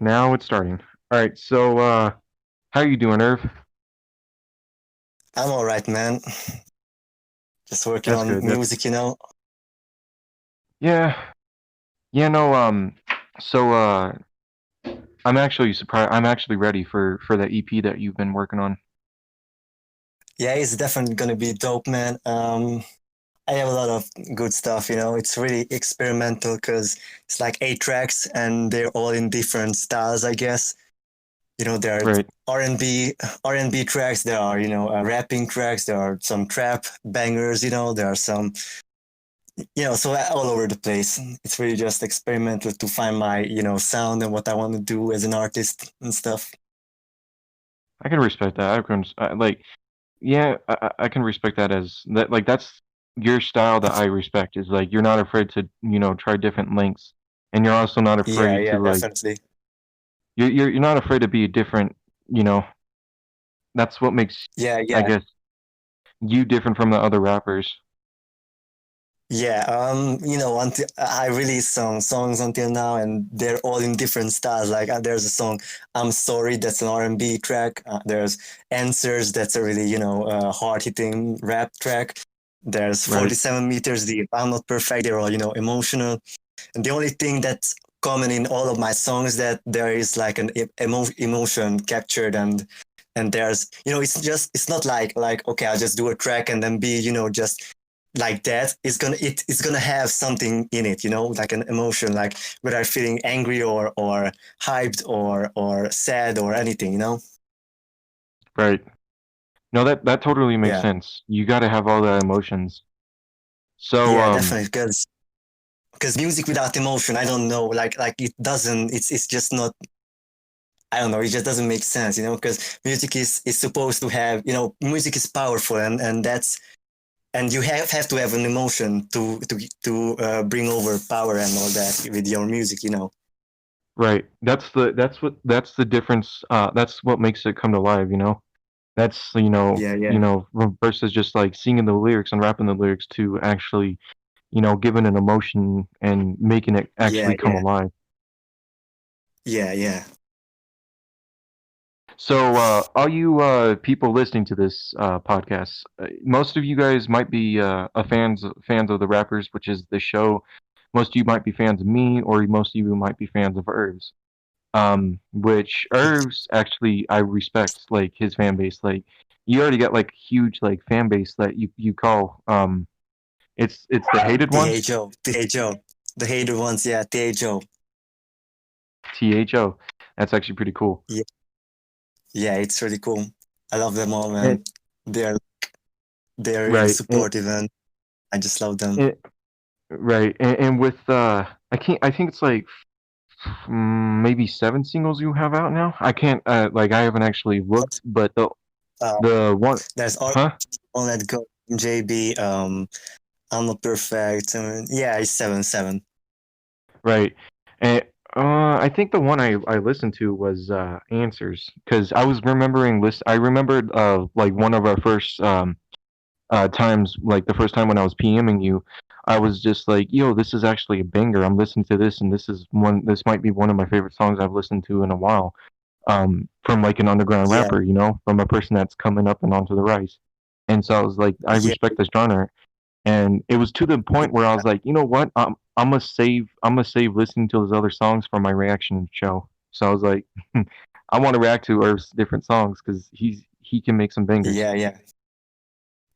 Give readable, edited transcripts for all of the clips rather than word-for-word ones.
Now it's starting. All right, so how are you doing, Irv? I'm all right, man. Just working That's on good. That's music. yeah, yeah. No, so I'm actually surprised. I'm actually ready for that EP that you've been working on. Yeah, it's definitely gonna be dope, man. I have a lot of good stuff. It's really experimental because it's like 8 tracks and they're all in different styles, I guess. There are Right. R&B, R&B tracks. There are, rapping tracks. There are some trap bangers. There are some, so all over the place. It's really just experimental to find my, sound and what I want to do as an artist and stuff. I can respect that. Yeah, I can respect that as that. Like, that's your style that I respect. Is like you're not afraid to try different lengths, and you're also not Yeah, afraid yeah, to like definitely. you're not afraid to be a different. You know, that's what makes, Yeah, I yeah. guess, you different from the other rappers. Yeah, until I released some songs until now, and they're all in different styles. Like there's a song "I'm Sorry" that's an R&B track. There's "Answers" that's a really hard-hitting rap track. There's Right. 47 meters deep. I'm not perfect. They're all emotional. And the only thing that's common in all of my songs that there is like an emotion captured and there's it's not like okay, I'll just do a track and then be just like that. It's gonna have something in it, like an emotion, like whether I'm feeling angry or hyped or sad or anything. Right. No, that totally makes Yeah, sense. You got to have all the emotions. So, yeah, definitely, because music without emotion, I don't know, like it doesn't, it's just not, I don't know. It just doesn't make sense, because music is supposed to have, music is powerful, and that's, and you have to have an emotion to bring over power and all that with your music. right. That's the difference. That's what makes it come to life. That's Yeah, yeah, versus just like singing the lyrics and rapping the lyrics to actually giving an emotion and making it yeah, actually come yeah, alive. yeah, yeah. So, all you people listening to this podcast, most of you guys might be fans of the rappers, which is the show. Most of you might be fans of me, or most of you might be fans of Herbs. Which Herbs actually I respect, like his fan base. Like, you already got like huge like fan base that you call it's the hated ones. THO, the hated ones. Yeah, THO. THO. That's actually pretty cool. Yeah, yeah, it's really cool. I love them all, And man. They're they're really right, supportive, and I just love them. and right, and with I think it's like maybe 7 singles you have out now. I can't like I haven't actually looked, but Uh, the one, there's all huh? on that go JB. I'm not perfect. Yeah, it's 7-7. Right. And I think the one I listened to was Answers, because I was remembering list. I remembered like one of our first times, like the first time when I was PMing you. I was just like, yo, this is actually a banger. I'm listening to this, and this might be one of my favorite songs I've listened to in a while. From like an underground Yeah, rapper, from a person that's coming up and onto the rise. And so I was like, I yeah, respect this genre. And it was to the point where I was like, you know what? I'm gonna save listening to those other songs for my reaction show. So I was like, I want to react to Irv's different songs because he can make some bangers. yeah, yeah.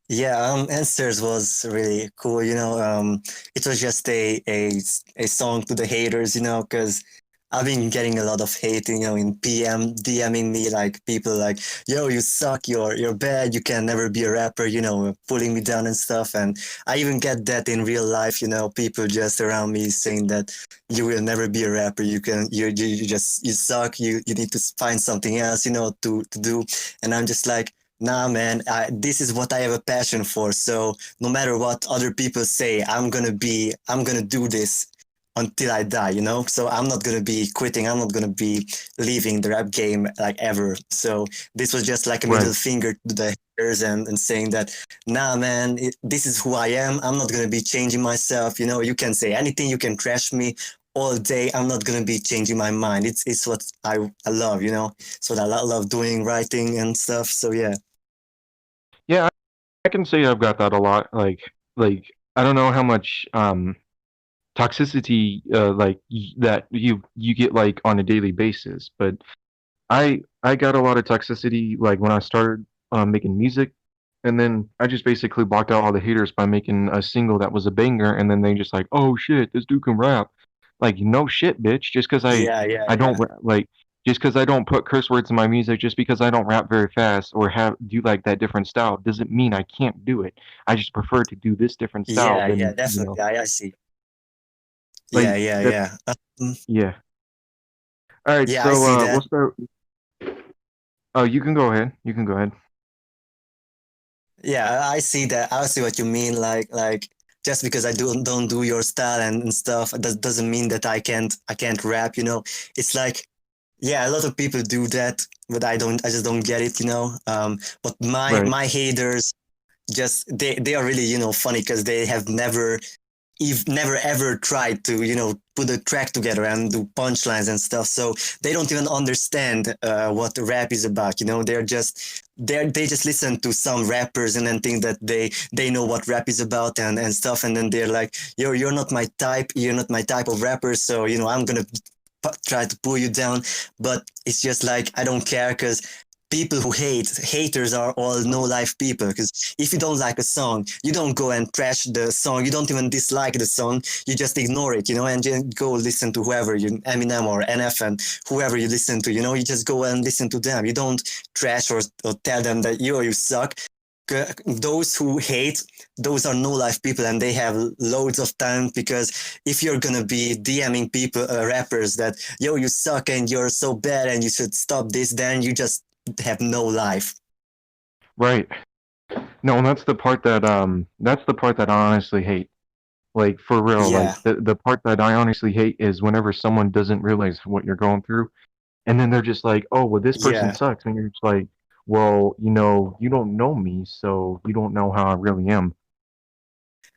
Yeah, Answers was really cool. It was just a song to the haters, because I've been getting a lot of hate, in PM, DMing me, like people like, yo, you suck, you're bad, you can never be a rapper, pulling me down and stuff. And I even get that in real life, people just around me saying that you will never be a rapper, you suck, you need to find something else, to do. And I'm just like, nah, man, this is what I have a passion for. So no matter what other people say, I'm gonna do this until I die. So I'm not gonna be quitting. I'm not gonna be leaving the rap game like ever. So this was just like a middle Right, finger to the haters and saying that, nah, man, this is who I am. I'm not gonna be changing myself. You can say anything, you can trash me all day, I'm not gonna be changing my mind. It's what I love, you know. So that I love doing writing and stuff. So yeah. Yeah, I can say I've got that a lot. Like I don't know how much toxicity that you get like on a daily basis, but I got a lot of toxicity like when I started making music, and then I just basically blocked out all the haters by making a single that was a banger, and then they just like, oh shit, this dude can rap. Like no shit, bitch. Just because Yeah, yeah, I yeah. don't like just because I don't put curse words in my music, just because I don't rap very fast or have do like that different style, doesn't mean I can't do it. I just prefer to do this different style Yeah, yeah, than definitely. I see. Yeah, like yeah, that. yeah. Yeah. All right, Yeah, I so see we'll that. start. Oh, you can go ahead. You can go ahead. Yeah, I see that. I see what you mean. Like just because I don't do your style and stuff, that doesn't mean that I can't rap. You know, it's like yeah, a lot of people do that, but I just don't get it. You know, but Right. my haters just they are really funny because they have never ever tried to put a track together and do punchlines and stuff, so they don't even understand what rap is about. They just listen to some rappers and then think that they know what rap is about and stuff, and then they're like, you're not my type, you're not my type of rapper, so I'm gonna try to pull you down. But it's just like I don't care, because people who haters are all no life people, because if you don't like a song, you don't go and trash the song, you don't even dislike the song, you just ignore it, and just go listen to whoever you Eminem or NF and whoever you listen to, you just go and listen to them. You don't trash or tell them that you suck. Those who hate, those are no life people, and they have loads of time, because if you're gonna be DMing people, rappers, that you suck and you're so bad and you should stop this, then you just have no life. Right. No, that's the part that I honestly hate. Like for real, like Yeah, the part that I honestly hate is whenever someone doesn't realize what you're going through, and then they're just like, "Oh, well, this person yeah, sucks," and you're just like, "Well, you don't know me, so you don't know how I really am."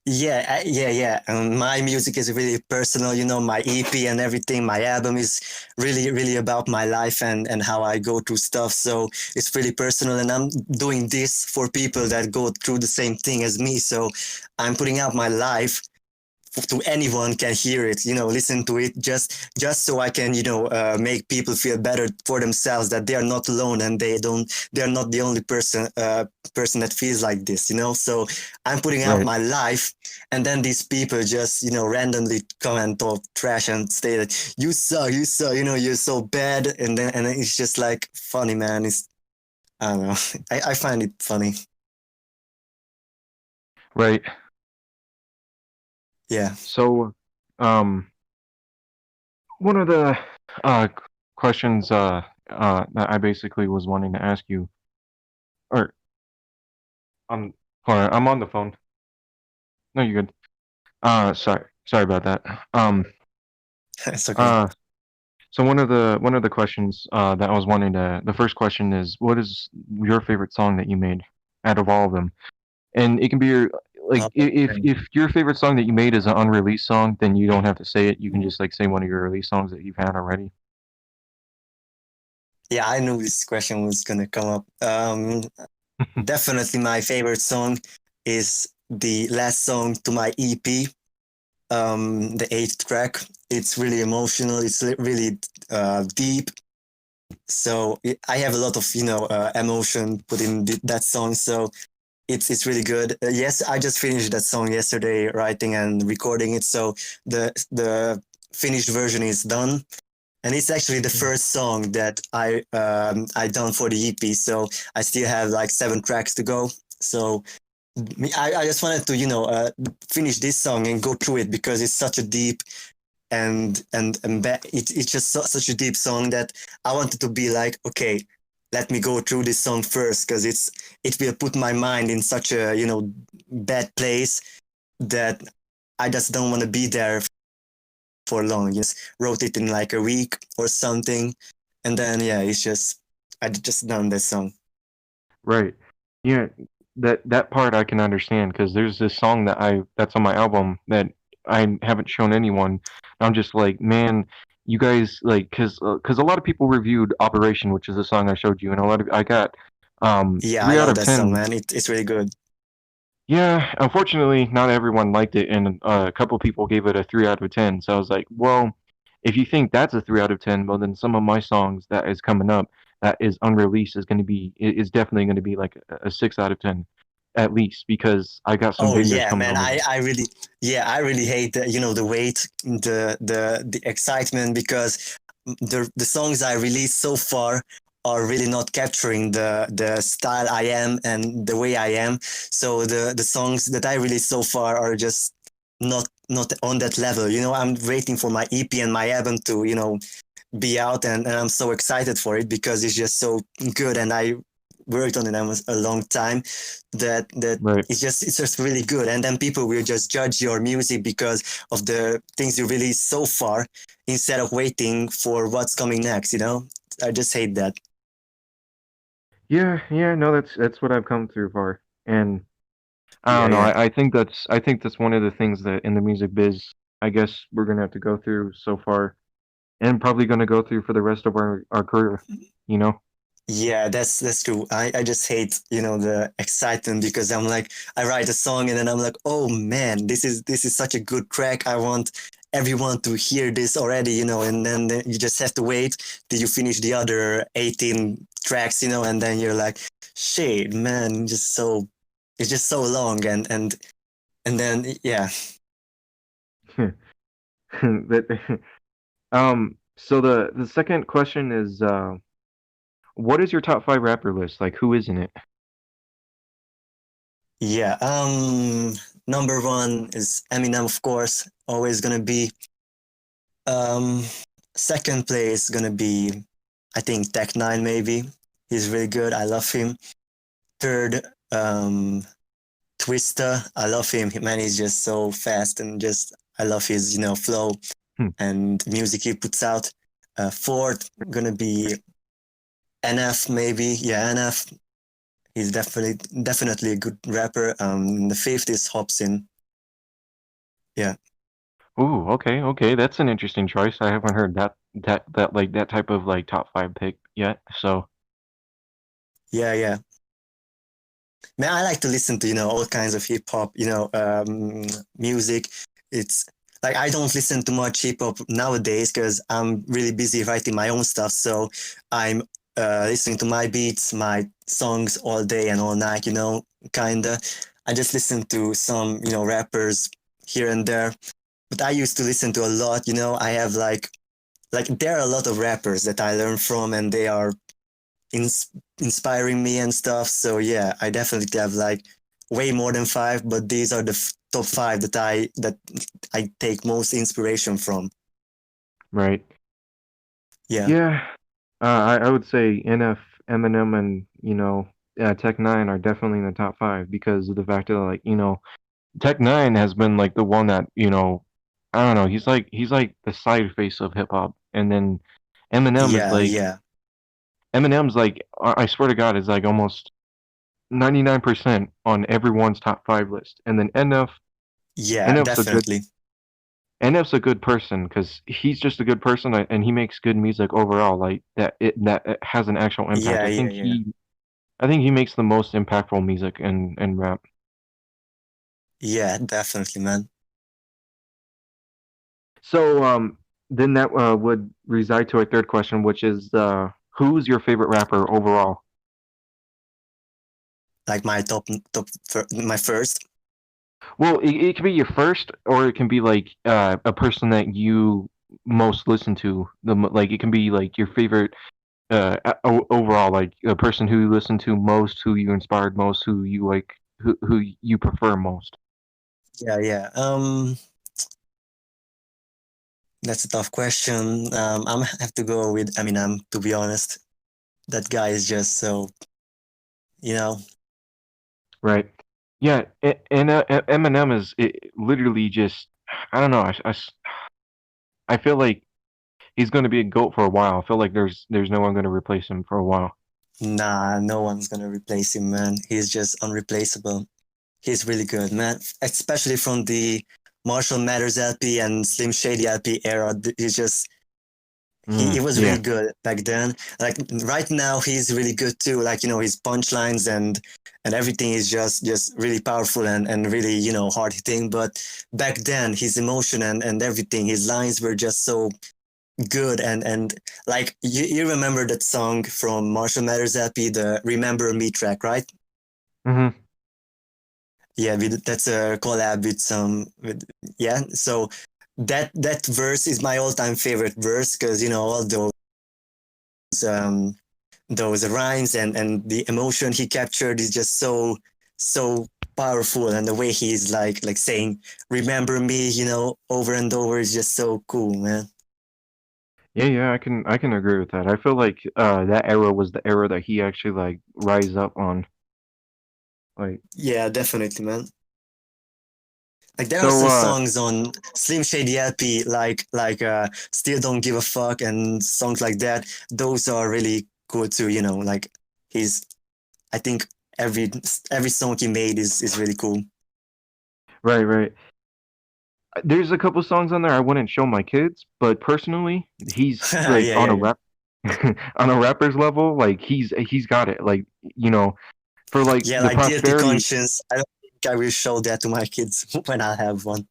yeah. My music is really personal. My EP and everything, my album is really, really about my life and how I go through stuff. So it's really personal, and I'm doing this for people that go through the same thing as me. So I'm putting out my life to anyone can hear it, listen to it, just so I can make people feel better for themselves, that they are not alone, and they're not the only person that feels like this. So I'm putting out Right. my life, and then these people just randomly come and talk trash and say that you suck, you're so bad, and then it's just like funny, man. It's I don't know. I find it funny. Right. Yeah. So, um, one of the uh questions that I basically was wanting to ask you, or I'm hold on, I'm on the phone. No, you're good. Sorry about that. It's okay. Uh, so one of the questions that I was wanting to, the first question is, what is your favorite song that you made out of all of them? And it can be your like Oh, if your favorite song that you made is an unreleased song, then you don't have to say it. You can just like say one of your released songs that you've had already. yeah, I knew this question was gonna come up. Definitely my favorite song is the last song to my EP, the eighth track. It's really emotional. It's really deep. So I have a lot of emotion put in that song. So it's really good. Yes, I just finished that song yesterday, writing and recording it. So the finished version is done, and it's actually the first song that I done for the EP. So I still have like 7 tracks to go. So I just wanted to finish this song and go through it, because it's such a deep it's just such a deep song that I wanted to be like, okay, let me go through this song first, because it will put my mind in such a bad place that I just don't want to be there for long. Just wrote it in like a week or something, and then yeah, it's just I just done this song. Right. Yeah, that part I can understand because there's this song that's on my album that I haven't shown anyone. I'm just like, man, you guys like, cause a lot of people reviewed Operation, which is the song I showed you, and a lot of I got Yeah, I three out love of that song, 10. man. It's really good. Yeah, unfortunately, not everyone liked it, and a couple people gave it a 3 out of 10. So I was like, well, if you think that's a 3 out of 10, well, then some of my songs that is coming up that is unreleased is going to be is definitely going to be like a 6 out of 10 at least because I got some Oh bangers yeah, coming man. over there. I really hate the, the wait, the excitement, because the songs I released so far are really not capturing the style I am and the way I am. So the songs that I released so far are just not on that level. I'm waiting for my EP and my album to be out, and I'm so excited for it because it's just so good, and I worked on it a long time. That Right. it's just really good, and then people will just judge your music because of the things you released so far instead of waiting for what's coming next. I just hate that. Yeah, yeah, no, that's what I've come through for, and I Yeah, don't know. yeah. I think that's one of the things that in the music biz, I guess we're gonna have to go through so far, and probably gonna go through for the rest of our career. You know. Yeah, that's true. I just hate, the excitement, because I'm like, I write a song and then I'm like, oh man, this is such a good track. I want everyone to hear this already, and then you just have to wait till you finish the other 18 tracks, and then you're like, shit, man, it's just so long, and then yeah. That so the second question is what is your top 5 rapper list? Like who is in it? Yeah, number one is Eminem, of course, always gonna be. Um, Second place gonna be, I think, Tech9 maybe. He's really good. I love him. Third, Twister. I love him. Man, he's just so fast, and just I love his flow Hmm. and music he puts out. Fourth gonna be NF maybe. Yeah, NF. He's definitely a good rapper. The fifth is Hobson. Yeah. Ooh, okay, okay. That's an interesting choice. I haven't heard that like that type of like top 5 pick yet. So, Yeah, yeah. Man, I like to listen to all kinds of hip hop, music. It's like I don't listen to much hip hop nowadays because I'm really busy writing my own stuff. So I'm listening to my beats, my songs all day and all night. Kinda. I just listen to some rappers here and there. But I used to listen to a lot. I have like there are a lot of rappers that I learn from, and they are ins- inspiring me and stuff. So yeah, I definitely have like way more than five, but these are the top five that I take most inspiration from. right. Yeah, Yeah. I would say NF, Eminem, and Tech Nine are definitely in the top 5 because of the fact that like Tech Nine has been like the one that I don't know. He's like the side face of hip hop, and then Eminem is yeah, like yeah, Eminem's like I swear to God is like almost 99% on everyone's top 5 list, and then yeah, NF's a good definitely. NF's a good person because he's just a good person and he makes good music overall. Like that it has an actual impact. Yeah, I yeah, think yeah, he makes the most impactful music in rap. yeah, definitely, man. So then that would reside to a third question, which is who's your favorite rapper overall? Like my my first. Well, it can be your first, or it can be like a person that you most listen to. Like it can be like your favorite overall, like a person who you listen to most, who you inspired most, who you like, who you prefer most. Yeah, yeah. That's a tough question. I'm have to go with Eminem, to be honest. That guy is just so, you know. Right. Yeah, and Eminem is literally just I don't know. I feel like he's going to be a goat for a while. I feel like there's no one going to replace him for a while. Nah, no one's gonna replace him, man. He's just unreplaceable. He's really good, man. Especially from the Marshall Mathers LP and Slim Shady LP era. He's just he was Yeah. really good back then. Like right now, he's really good too. Like his punchlines and everything is just really powerful and really hard hitting. But back then, his emotion and everything, his lines were just so good and like you remember that song from Marshall Mathers LP, the Remember Me track, right? Hmm. Yeah, that's a collab with yeah. So that verse is my all-time favorite verse because all um those rhymes and the emotion he captured is just so powerful, and the way he's like saying "Remember me," over and over is just so cool, man. Yeah, I can agree with that. I feel like that era was the era that he actually like rise up on. Like Yeah, definitely, man. Like there are so some songs on Slim Shady LP, like "Still Don't Give a Fuck" and songs like that. Those are really cool too. Like he's. I think every song he made is really cool. right. There's a couple songs on there I wouldn't show my kids, but personally, he's yeah, like yeah, on a yeah. rap on a rapper's level, like he's got it. Like, for like Yeah, the like Guilty prosperity. Conscience. I don't think I will show that to my kids when I have one.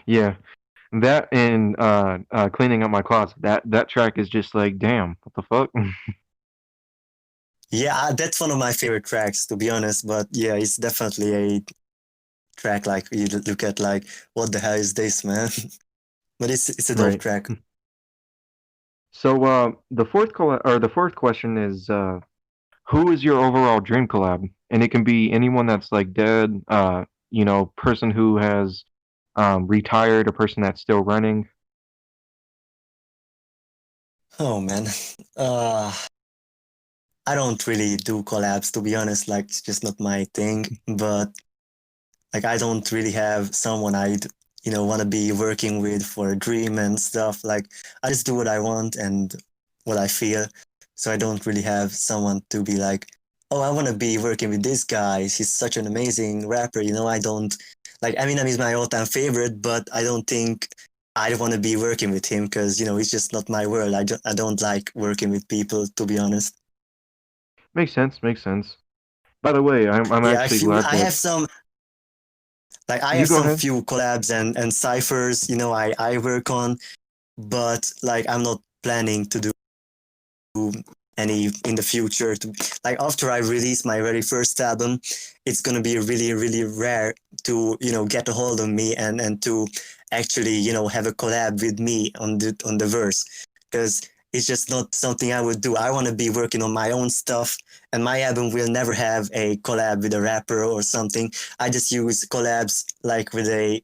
Yeah. That and cleaning up my closet. That track is just like, damn, what the fuck? Yeah, that's one of my favorite tracks, to be honest. But yeah, it's definitely a track like you look at like, what the hell is this, man? But it's a dope Right. track. So the fourth question is who is your overall dream collab? And it can be anyone that's like dead, person who has retired, a person that's still running. Oh man, uh, I don't really do collabs, to be honest. Like it's just not my thing. But like I don't really have someone I'd want to be working with for a dream and stuff. Like I just do what I want and what I feel. So I don't really have someone to be like, oh, I want to be working with this guy. He's such an amazing rapper. I don't like Eminem is my all-time favorite, but I don't think I want to be working with him because it's just not my world. I don't like working with people, to be honest. Makes sense. Makes sense. By the way, I'm Yeah, actually glad I that have some like I you have go some ahead. few collabs and ciphers, I work on, but like I'm not planning to do any in the future. To like after I release my very first album, it's gonna be really really rare to get a hold of me and to actually have a collab with me on the verse, because it's just not something I would do. I want to be working on my own stuff, and my album will never have a collab with a rapper or something. I just use collabs like with a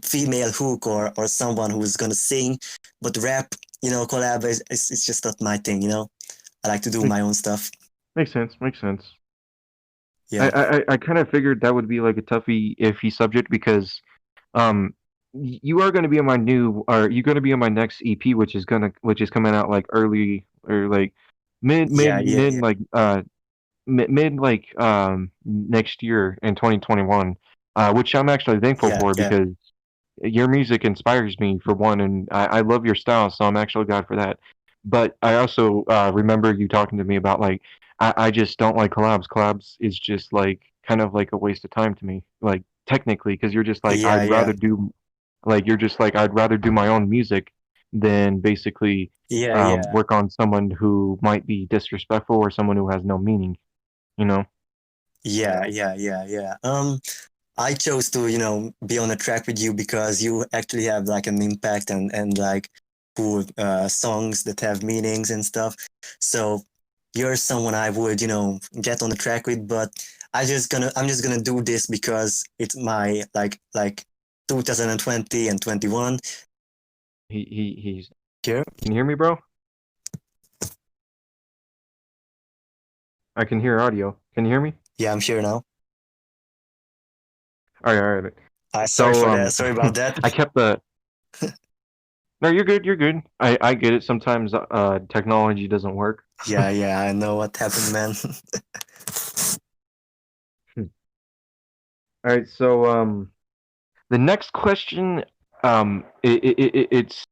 female hook or someone who's gonna sing, but rap, collab is it's just not my thing. I like to do Make, my own stuff. makes sense. Makes sense. I Yeah. I, I kind of figured that would be like a toughie iffy subject because um you are going to be on my new or you're going to be on my next EP which is coming out like early or like mid Yeah, mid yeah, mid yeah, like mid like next year in 2021, which I'm actually thankful yeah, for yeah, because your music inspires me for one, and I love your style, so I'm actually glad for that. But I also remember you talking to me about like I just don't like collabs. Collabs is just like kind of like a waste of time to me, like technically, because you're just like yeah, yeah, you're just like I'd rather do my own music than basically yeah, yeah, work on someone who might be disrespectful or someone who has no meaning, you know? yeah, yeah, yeah, yeah. I chose to, be on a track with you because you actually have like an impact and like cool songs that have meanings and stuff. So you're someone I would, get on the track with, but I'm just gonna do this because it's my like 2020 and 21 He's. year. Can you hear me, bro? I can hear audio. Can you hear me? Yeah, I'm here now. All right. Sorry So for that. Sorry about that. I kept the. No, you're good. You're good. I get it. Sometimes technology doesn't work. Yeah, yeah, I know what happened, man. All right. So The next question, it's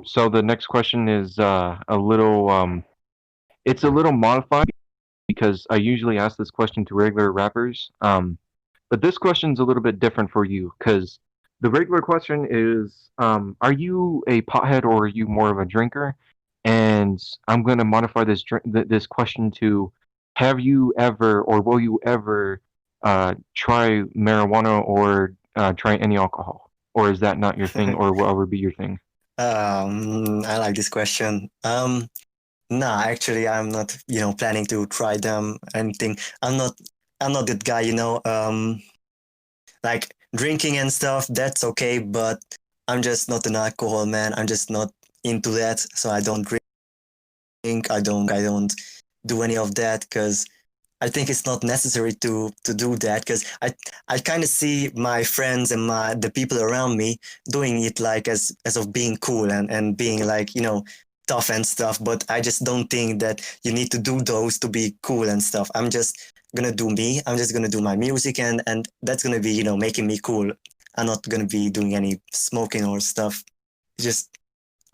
so the next question is a little it's a little modified because I usually ask this question to regular rappers. But this question's a little bit different for you because the regular question is, are you a pothead or are you more of a drinker? And I'm gonna modify this question to, have you ever or will you ever try marijuana or try any alcohol, or is that not your thing, or will ever be your thing? I like this question. Nah, actually, I'm not, planning to try them anything. I'm not that guy, like drinking and stuff. That's okay, but I'm just not an alcohol man. I'm just not into that, so I don't drink. I don't do any of that because I think it's not necessary to do that because I kind of see my friends and the people around me doing it like as of being cool and being like tough and stuff. But I just don't think that you need to do those to be cool and stuff. I'm just gonna do me. I'm just gonna do my music and that's gonna be making me cool. I'm not gonna be doing any smoking or stuff. It's just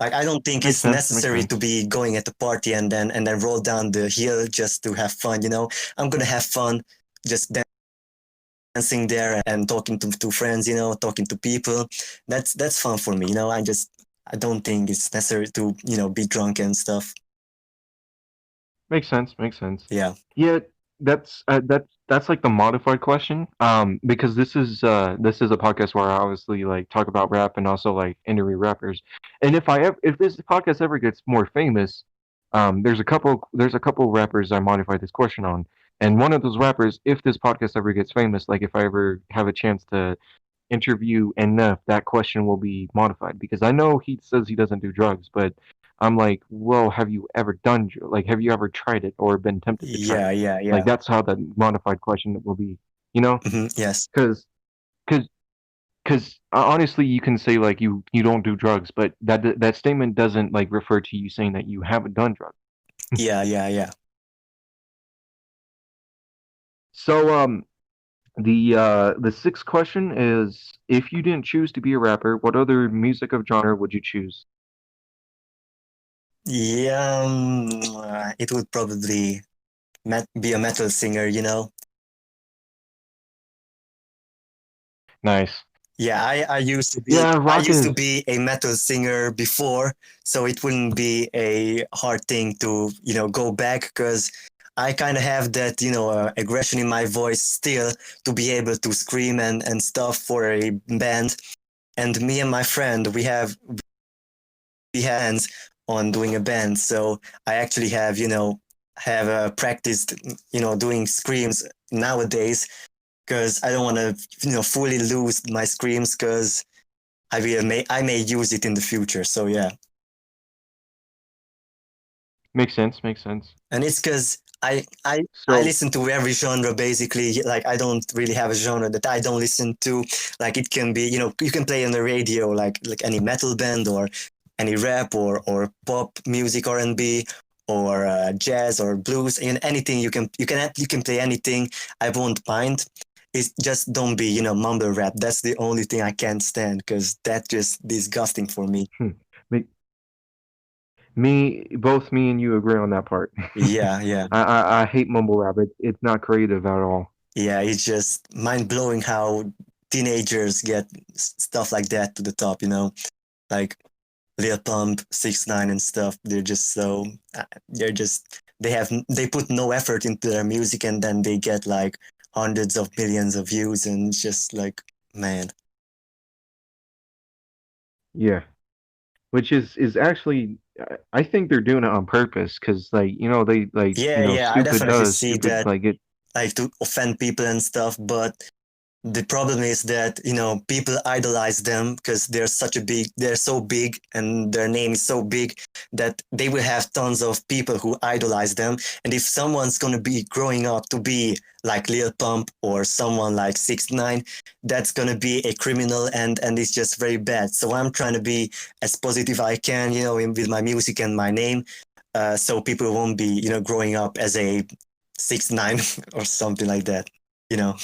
like I don't think Makes it's sense. Makes necessary to sense. be going at the party and then roll down the hill just to have fun. I'm gonna have fun just dancing there and talking to friends. Talking to people. That's fun for me. I don't think it's necessary to be drunk and stuff. Makes sense. Makes sense. Yeah. Yeah, that's like the modified question. Because this is a podcast where I obviously like talk about rap and also like interview rappers. And if this podcast ever gets more famous, there's a couple rappers I modified this question on. And one of those rappers, if this podcast ever gets famous, like if I ever have a chance to interview enough, that question will be modified because I know he says he doesn't do drugs, but I'm like, well, have you ever like, have you ever tried it or been tempted to try Yeah. it? Yeah. Like, Yeah. that's how the modified question will be, you know? Yes. Because, because, because honestly, you can say like you don't do drugs, but that statement doesn't like refer to you saying that you haven't done drugs. Yeah. Yeah. Yeah. So, the sixth question is, if you didn't choose to be a rapper, what other music of genre would you choose? Yeah. It would probably be a metal singer. Nice. Yeah, I used to be Yeah, I rock used to is. be a metal singer before, so it wouldn't be a hard thing to, go back because I kind of have that, aggression in my voice still to be able to scream and stuff for a band. And me and my friend, we have hands on doing a band, so I actually have practiced, doing screams nowadays because I don't want to, fully lose my screams because I may use it in the future. So yeah, Makes sense. Makes sense. and it's because I So listen to every genre basically. Like I don't really have a genre that I don't listen to. Like it can be you can play on the radio like any metal band or any rap or pop music R&B or jazz or blues and anything you can play anything. I won't mind. It's just don't be mumble rap. That's the only thing I can't stand because that's just disgusting for me. me, both me and you agree on that part. Yeah, yeah. I hate mumble rap. It's not creative at all. Yeah, it's just mind blowing how teenagers get stuff like that to the top, like Lil Pump, 6ix9ine and stuff. They're just so they put no effort into their music and then they get like hundreds of millions of views and it's just like man. Yeah, which is actually, I think they're doing it on purpose because like they like Yeah, yeah, I definitely see stupid that like it. like to offend people and stuff, but the problem is that people idolize them because they're so big and their name is so big that they will have tons of people who idolize them, and if someone's going to be growing up to be like Lil Pump or someone like 6ix9ine, that's going to be a criminal and it's just very bad. So I'm trying to be as positive I can with my music and my name, so people won't be growing up as a 6ix9ine or something like that. You know?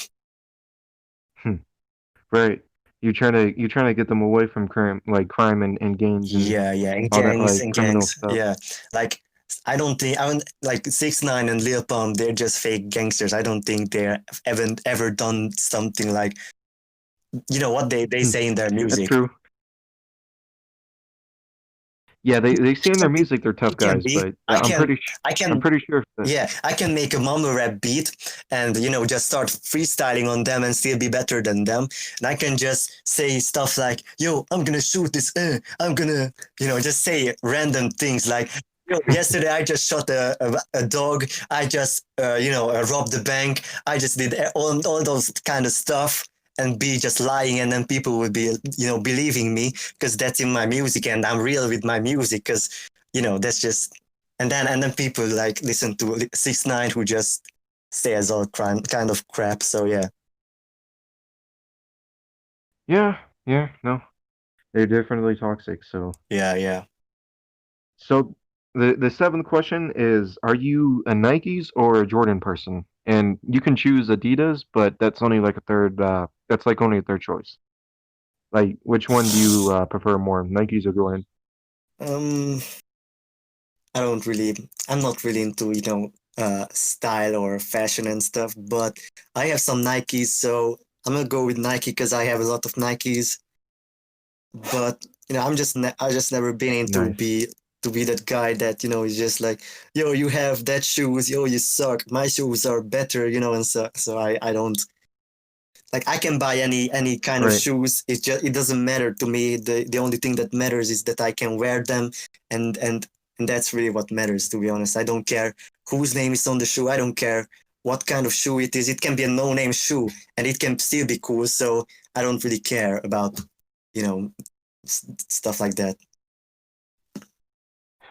Right. You're trying to get them away from crime and gangs and Yeah, and all that gangs like and criminal gangs. stuff. Yeah, like I don't think I don't like 6ix9ine and Lil Pump. They're just fake gangsters. I don't think they haven't ever done something like what they say in their That's music. true. Yeah, they say in their music they're tough It can guys, be. but I I'm can pretty sure that Yeah, I can make a mumble rap beat and just start freestyling on them and still be better than them. And I can just say stuff like, "Yo, I'm gonna shoot this. I'm gonna," just say random things like, "Yo, yesterday I just shot a dog. I just robbed the bank. I just did all those kind of stuff." And be just lying, and then people would be believing me because that's in my music, and I'm real with my music because that's just and then people like listen to 6ix9ine who just says all kind of crap. So yeah, yeah, no. They're definitely toxic, so yeah. so the seventh question is, are you a Nikes or a Jordan person? And you can choose Adidas, but that's only like a third that's like only a third choice. Like which one do you prefer more, Nikes or Jordan? Um, I don't really. I'm not really into style or fashion and stuff. But I have some Nikes, so I'm gonna go with Nike because I have a lot of Nikes. But I just never been into Nice. be that guy that is just like, yo, you have that shoes, yo, you suck, my shoes are better, and so I don't like, I can buy any kind of Right. shoes. It doesn't matter to me. The only thing that matters is that I can wear them, and and and that's really what matters, to be honest. I don't care whose name is on the shoe. I don't care what kind of shoe it is. It can be a no-name shoe and it can still be cool. So I don't really care about you know stuff like that.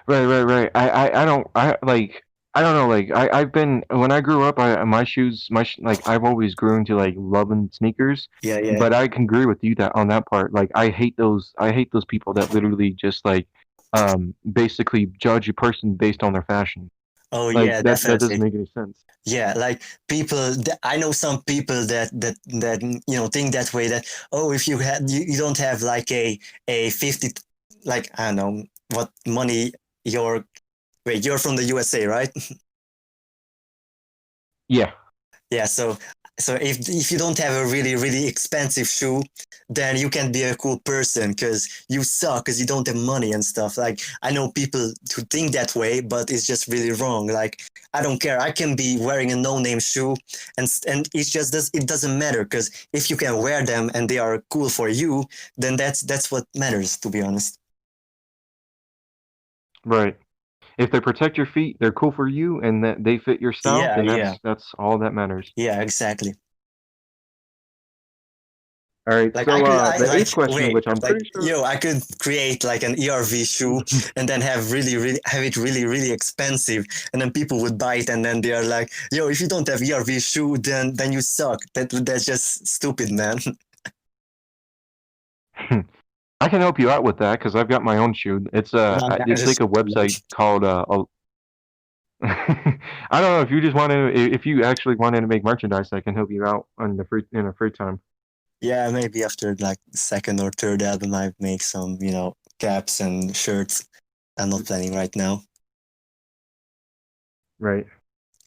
Right. I don't I don't know like I've been when I grew up my shoes like I've always grown to like loving sneakers, Yeah. but I can agree with you that on that part. Like I hate those people that literally just like basically judge a person based on their fashion. Oh Like yeah, that definitely. doesn't make any sense. Yeah, like I know some people that think that way, that, oh, if you don't have like a 50, like, I don't know what money you're wait, you're from the USA, right? Yeah. Yeah, so if you don't have a really really expensive shoe, then you can be a cool person because you suck because you don't have money and stuff. Like, I know people who think that way, but it's just really wrong. Like, I don't care. I can be wearing a no-name shoe, and it doesn't matter, because if you can wear them and they are cool for you, then that's what matters, to be honest. Right. If they protect your feet, they're cool for you and that they fit your style, Yeah, then yeah, that's all that matters. yeah, exactly. All right. Like, So I the like eighth question, wait, which I'm like, pretty sure I could create like an ERV shoe and then have it really really expensive, and then people would buy it, and then they are like, yo, if you don't have ERV shoe, then you suck. That's just stupid, man. I can help you out with that because I've got my own shoe. No, I It's like just a website called I don't know if you just want to if you actually wanted to make merchandise, I can help you out on the free in a free time. yeah, maybe after like the second or third album, I make some caps and shirts. I'm not planning right now. Right.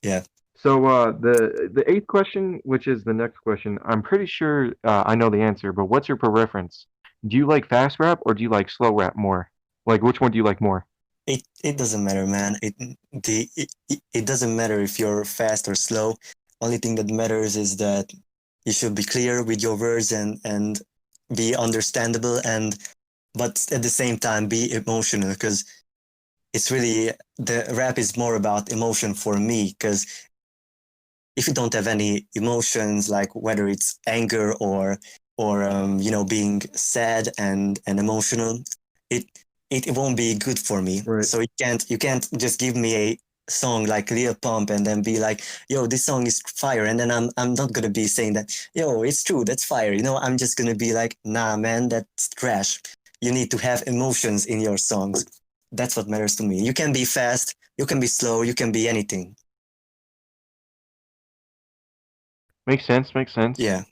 Yeah. So the eighth question, which is the next question, I'm pretty sure I know the answer, but what's your preference? Do you like fast rap or do you like slow rap more? Like which one do you like more? It doesn't matter, man. It doesn't matter if you're fast or slow. Only thing that matters is that you should be clear with your words, and be understandable, but at the same time be emotional, because it's really, the rap is more about emotion for me, because if you don't have any emotions, like whether it's anger or being sad and emotional, it it won't be good for me. Right. So you can't just give me a song like Lil Pump and then be like, yo, this song is fire, and then I'm not gonna be saying that, yo, it's true, that's fire. I'm just gonna be like, nah, man, that's trash. You need to have emotions in your songs. That's what matters to me. You can be fast, you can be slow, you can be anything. Makes sense. Makes sense. Yeah,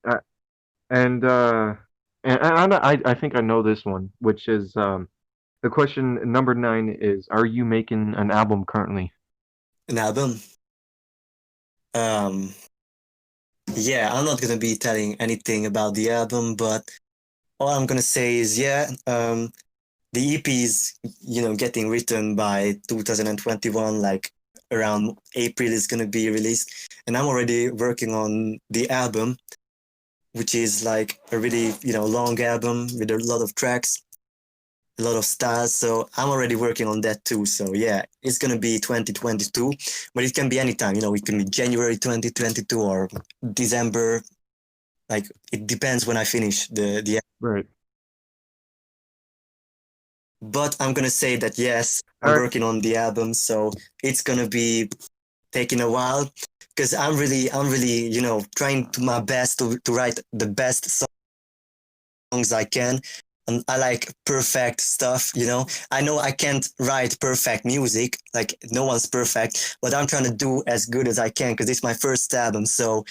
Uh, and I think I know this one, which is the question number 9 is: Are you making an album currently? an album. Um, yeah, I'm not gonna be telling anything about the album, but all I'm gonna say is yeah, the EP is getting written by 2021, like around April is gonna be released, and I'm already working on the album, which is like a really long album with a lot of tracks, a lot of styles. So I'm already working on that too. So yeah, it's gonna be 2022, but it can be anytime. It can be January 2022 or December. Like it depends when I finish the. Right. But I'm gonna say that yes, I'm All right. working on the album, so it's gonna be taking a while because I'm really trying to my best to write the best songs I can. And I like perfect stuff. I know I can't write perfect music, like no one's perfect, but I'm trying to do as good as I can because it's my first album. So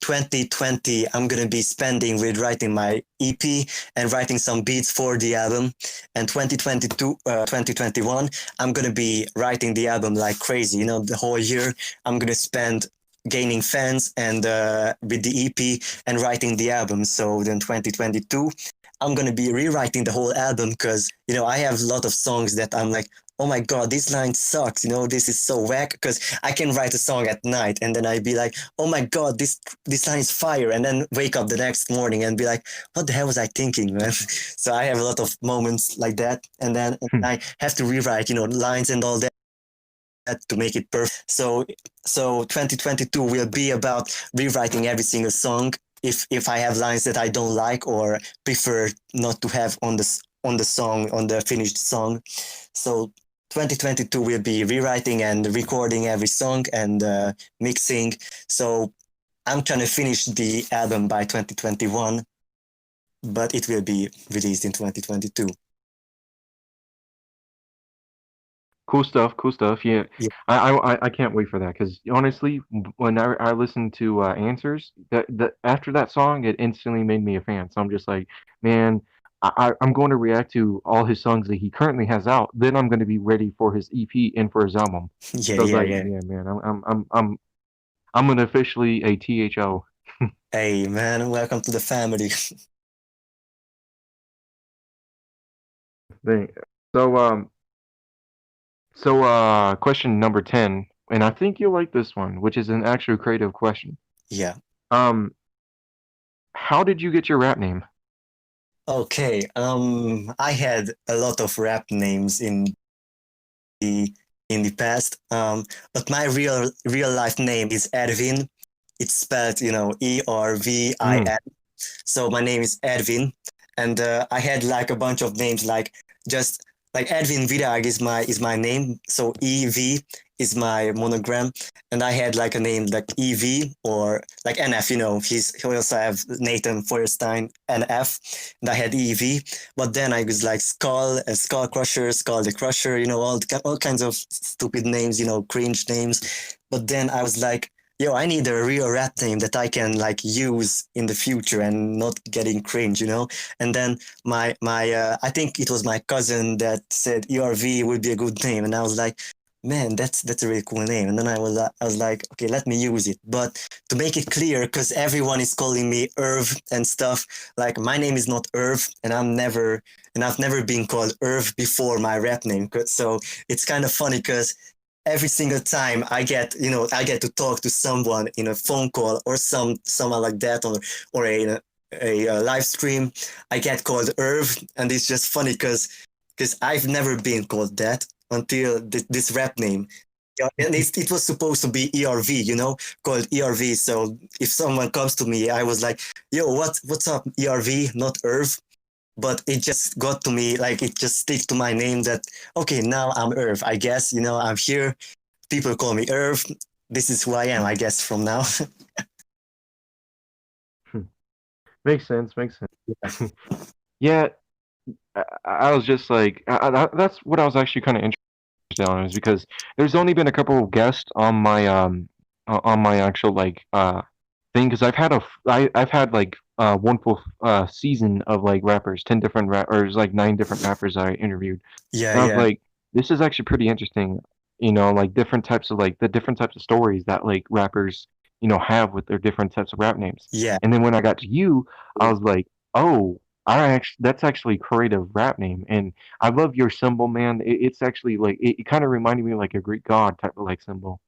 2020, I'm going to be spending with writing my EP and writing some beats for the album. And 2022, 2021, I'm going to be writing the album like crazy. The whole year, I'm going to spend gaining fans and with the EP and writing the album. So then 2022, I'm gonna be rewriting the whole album because I have a lot of songs that I'm like, oh my god, this line sucks. This is so whack. Because I can write a song at night and then I'd be like, oh my god, this line is fire, and then wake up the next morning and be like, what the hell was I thinking, man? So I have a lot of moments like that, and then I have to rewrite, lines and all that to make it perfect. So 2022 will be about rewriting every single song if I have lines that I don't like or prefer not to have on the song, on the finished song. So 2022 will be rewriting and recording every song and mixing. So I'm trying to finish the album by 2021, but it will be released in 2022. Cool stuff. Cool stuff. Yeah, Yeah, I can't wait for that because honestly, when I listened to Answers, that after that song, it instantly made me a fan. So I'm just like, man, I'm going to react to all his songs that he currently has out. Then I'm going to be ready for his EP and for his album. yeah, So I was yeah, like, yeah. yeah, man, I'm an officially a THO Hey, man, welcome to the family. thing. So question number 10, and I think you'll like this one, which is an actual creative question. Yeah. Um, how did you get your rap name? Okay. I had a lot of rap names the in the past. But my real life name is Ervin. It's spelled, Mm, Ervin. So my name is Edwin, and I had like a bunch of names, like just like Edwin Virag is my name. So EV is my monogram, and I had like a name like EV or like NF. He also have Nathan Feuerstein NF, and I had EV. But then I was like Skull Crusher, Skull the Crusher. All kinds of stupid names. Cringe names. But then I was like, yo, I need a real rap name that I can like use in the future and not getting cringe. And then my I think it was my cousin that said ERV would be a good name, and I was like, man, that's a really cool name. And then I was like, okay, let me use it. But to make it clear, because everyone is calling me Ervv and stuff, like my name is not Ervv, and I've never been called Ervv before my rap name. So it's kind of funny because every single time I get to talk to someone in a phone call or someone like that, or a live stream, I get called Erv, and it's just funny because I've never been called that until this rap name. Yeah, and it was supposed to be ERV, called ERV. So if someone comes to me, I was like, yo, what's up, ERV, not Erv. But it just got to me, like it just stick to my name that, okay, now I'm Erv, I guess. I'm here. People call me Erv. This is who I am, I guess, from now. makes sense. Makes sense. Yeah, I was just like, that's what I was actually kind of interested on, is because there's only been a couple of guests on my on my actual like thing because I've had like one full season of like rappers, 10 different or it's like 9 different rappers I interviewed, Yeah, and I was yeah, like, this is actually pretty interesting. You know, like different types of like the different types of stories that like rappers have with their different types of rap names. yeah, And then when I got to you, I was like, oh, that's actually a creative rap name, and I love your symbol, man. It's actually like it kind of reminded me of like a Greek god type of like symbol.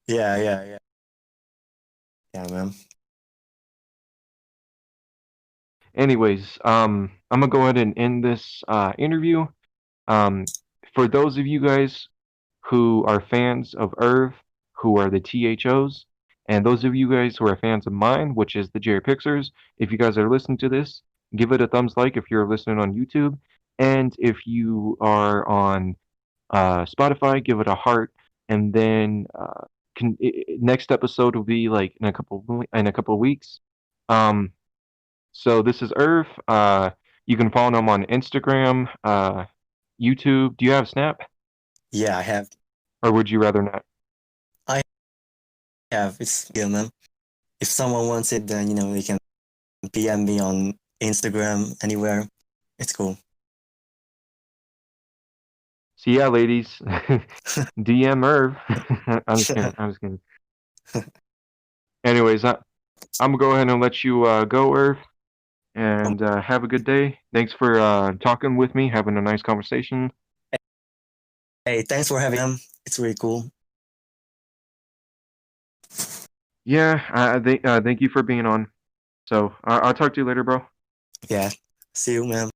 yeah, yeah, yeah, yeah, man. Anyways, I'm gonna go ahead and end this interview. Um, for those of you guys who are fans of Ervv, who are the THOs, and those of you guys who are fans of mine, which is the JRayPicsers, if you guys are listening to this, give it a thumbs like if you're listening on YouTube, and if you are on Spotify, give it a heart, and then next episode will be like in a couple of weeks. Um, so this is Ervv. You can follow him on Instagram, YouTube. Do you have Snap, Yeah, I have. or would you rather not? I have. It's good, man. If someone wants it, then they can PM me on Instagram anywhere. It's cool. So yeah, ladies, DM Ervv. I'm just kidding. I'm just kidding. Anyways, I'm gonna go ahead and let you go, Ervv, Um, and have a good day. Thanks for talking with me, having a nice conversation. hey, thanks for having me. It's really cool. Yeah, thank you for being on. So I'll talk to you later, bro. Yeah. See you, man.